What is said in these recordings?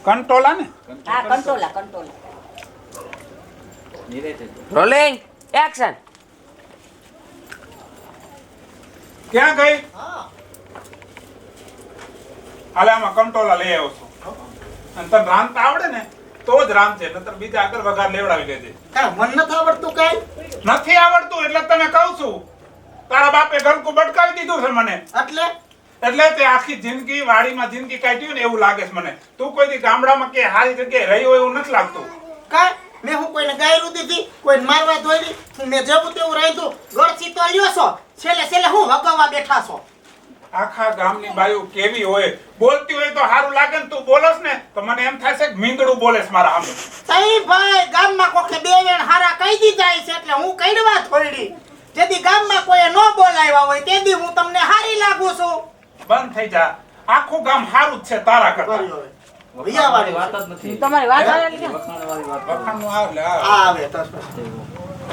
કંટોલા ને હા કંટોલા rolling action. ક્યાં ગઈ? હાલે આમાં કંટોલા લઈ આવ્યો છું. અને તને રાંધતા આવડે ને તો જ રાંધજે, નતર બીજા આગળ વઘાર લેવડાવી લેજે. મન નથી આવડતું કઈ. નથી આવડતું એટલે તને કહું છું. તારા બાપે ગલકું બટકાવી દીધું છે મને. એટલે તે આખી જિંદગી વાડીમાં જિંદગી કાઢ્યું ને એવું લાગે છે મને. તું કોઈ દી ગામડામાં કે હારી જગ્યાએ રહ્યો એવું નથી લાગતું. કાઈ મેં હું કોઈને ગાયરું દીધી, કોઈને મારવા દોડી, મેં જેવું તેવું રાખ્યું. ગળથી તો લ્યો છો, છેલ્લે હું વગાવવા બેઠા છો. આખા ગામની બાયુ કેવી હોય, બોલતી હોય તો સારું લાગે ને તું બોલસ ને તો મને એમ થાય છે કે મીંદડું બોલેસ મારા સામે. સહી ભાઈ, ગામમાં કોકે બે વેણ હારા કહી દીધા છે એટલે હું કઈડવા થોડી. જેથી ગામમાં કોઈ ન બોલાવ્યા હોય તેથી હું તમને હારી લાગુ છું. બંધ થઈ જા. આખું ગામ હારું જ છે તારા કરતા. વિયાવાળી વાત જ નથી. તમારી વાત આવે ને વખાણનું આવે આવે તો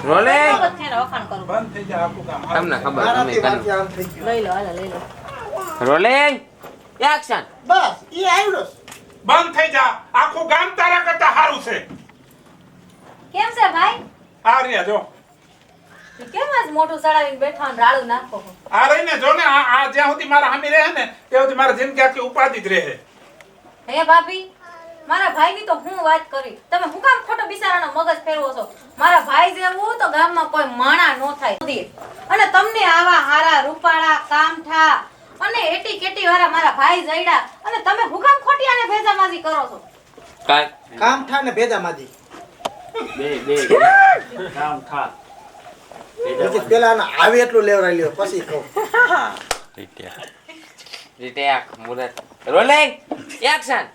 રોલિંગ વખાણ કરું. બંધ થઈ જા. આખું ગામ હારું. તમને ખબર મારાથી તમે વાંચી આમ થઈ ગયું. લઈ લો હાલો લઈ લો. Rolling action. બસ ઈ આવડો છે. બંધ થઈ જા. આખું ગામ તારા કરતા હારું છે. કેમ છે ભાઈ? આ રહ્યા જો. કેમ આજ મોઢું સડાવીને બેઠા ને રાડું નાખો? આ રહીને જો ને આ જ્યાં સુધી મારા સામે રહે ને ત્યાં સુધી મારી જિંદગી આખી ઉપાધિ જ રહે. હે ભાભી, મારા ભાઈની તો હું વાત કરી. તમે હું કામ ખોટો બિચારાનો મગજ ફેરવો છો? મારા ભાઈ જેવું તો ગામમાં કોઈ માણા નો થાય. અને તમને આવા હારા રૂપાળા કામઠા અને એટી કેટી વાળા મારા ભાઈ જઈડા અને તમે હું કામ ખોટી આને ભેજામાજી કરો છો? કામ થા ને ભેજા માજી. કામ થા. પછી પેલા આવે એટલું લેવરાઈ લ્યો પછી કહું. રીટેક મુરત. Rolling action.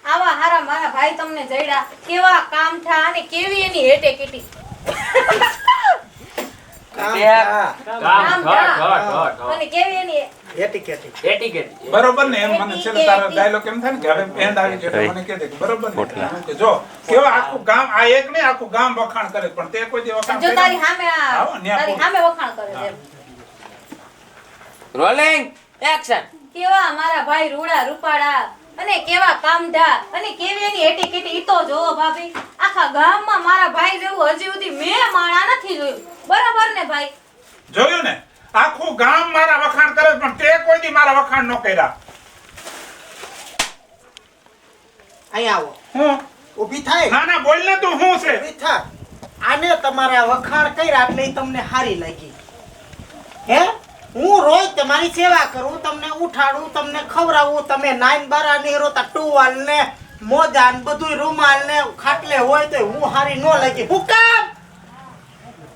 આવા હારા મારા ભાઈ તમને જઈડા, કેવા કામઠા અને કેવી એની હેટે કેટી. કામ થા. અને કેવી એની એટીકેટી. બરોબર ને? એમ મને છે ને તારા ડાયલોગ એમ થાય ને કે હવે એન્ડ આવી ગયો એટલે મને કહે દે કે બરોબર ને? કે જો કેવા આખું ગામ, આ એક ને આખું ગામ વખાણ કરે પણ તે કોઈ દી વખાણ જો કરે તારી સામે આવો ને આ તારી સામે વખાણ કરે છે. Rolling action. કેવા મારા ભાઈ રૂડા રૂપાળા અને કેવા કામઢા અને કેવી એની હેટી કેટી. ઈ તો જોવો ભાભી, આખા ગામમાં મારા ભાઈ જેવું હજી સુધી મેં માણા નથી જોયું. બરાબર ને ભાઈ? જોયું ને? આખું ગામ મારા વખાણ કરે પણ તે કોઈ દી મારા વખાણ ન કર્યા. અહીંયા આવો. હું ઊભી થાય. ના ના બોલ ને તું શું છે? ઊભી થા. આને તમારા વખાણ કર્યા એટલે ઈ તમને હારી લાગી. હે? હું રોજ તમારી સેવા કરું, તમને ઉઠાડું, તમને ખવડાવું, તમે નાઈન બારા નીરો તા ટુવાલ ને મોજા ને બધુંય રૂમાલ ને ખાટલે હોય તો હું હારી ન લાગી. હું કામ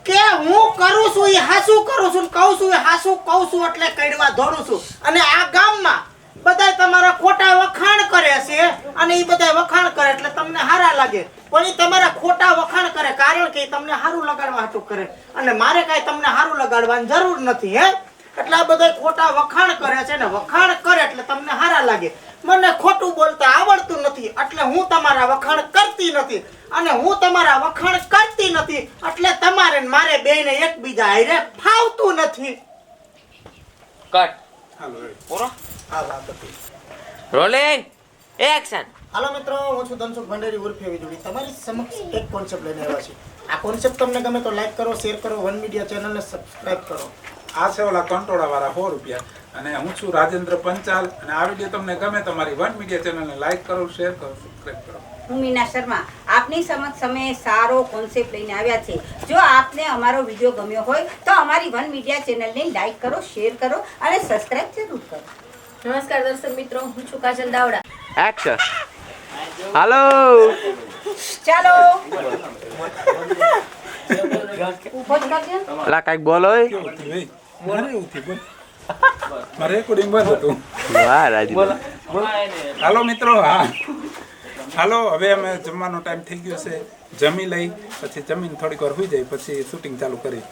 કે હું કરું છું એ હાસુ કરું છું, કહું છું એ હાસુ કહું છું એટલે કઈડવા દોડું છું. અને આ ગામમાં બધાય તમારા ખોટા વખાણ કરે છે અને એ બધાય વખાણ કરે એટલે તમને હારા લાગે. પણ એ તમારા ખોટા વખાણ કરે કારણ કે તમને હારું લગાડવા હાટું કરે અને મારે કાંઈ તમને હારું લગાડવાની જરૂર નથી. હે એટલે આ બધાય ખોટા વખાણ કરે છે ને વખાણ કરે એટલે તમને હારા લાગે. મને ખોટું બોલતા આવડતું નથી એટલે હું તમારા વખાણ કરતી નથી અને હું તમારા વખાણ કરતી નથી એટલે તમારે ને મારે બેયને એકબીજા હારે ફાવતું નથી. કટ. હાલો પૂરો. આ વાત હતી. Rolling action. હાલો મિત્રો, હું છું ધનસુખ ભંડેરી ઉર્ફે વીજળી. તમારી સમક્ષ એક કોન્સેપ્ટ લઈને આવ્યા છે. આ કોન્સેપ્ટ તમને ગમે તો લાઈક કરો, શેર કરો, વન મીડિયા ચેનલને સબસ્ક્રાઇબ કરો. આ છે ઓલા કંટોળા વાળા 100 રૂપિયા અને હું છું રાજેન્દ્ર પંચાલ અને આ વિડીયો તમને ગમે તમારી વન મીડિયા ચેનલને લાઈક કરો, શેર કરો, સબસ્ક્રાઇબ કરો. હું મીના શર્મા આપની સમક્ષ અમે સારો કોન્સેપ્ટ લઈને આવ્યા છે. જો આપને અમારો વિડીયો ગમ્યો હોય તો અમારી વન મીડિયા ચેનલને લાઈક કરો, શેર કરો અને સબસ્ક્રાઇબ જરૂર કરો. નમસ્કાર દર્શક મિત્રો, હું છું કાજલ દાવડા. એક્શન. હાલો. ચાલો ઊભો જ કરજો. લા કાઈક બોલો. કેવું થયું એ? મારે એવું થયું બોલ. મારે રેકોર્ડિંગ બંધ હતું. વાહ રાજી. હાલો મિત્રો, હા હાલો, હવે અમે જમવાનો ટાઈમ થઈ ગયો છે. જમી લઈ પછી જમીન થોડીક વાર સુઈ જાય પછી શૂટિંગ ચાલુ કરી.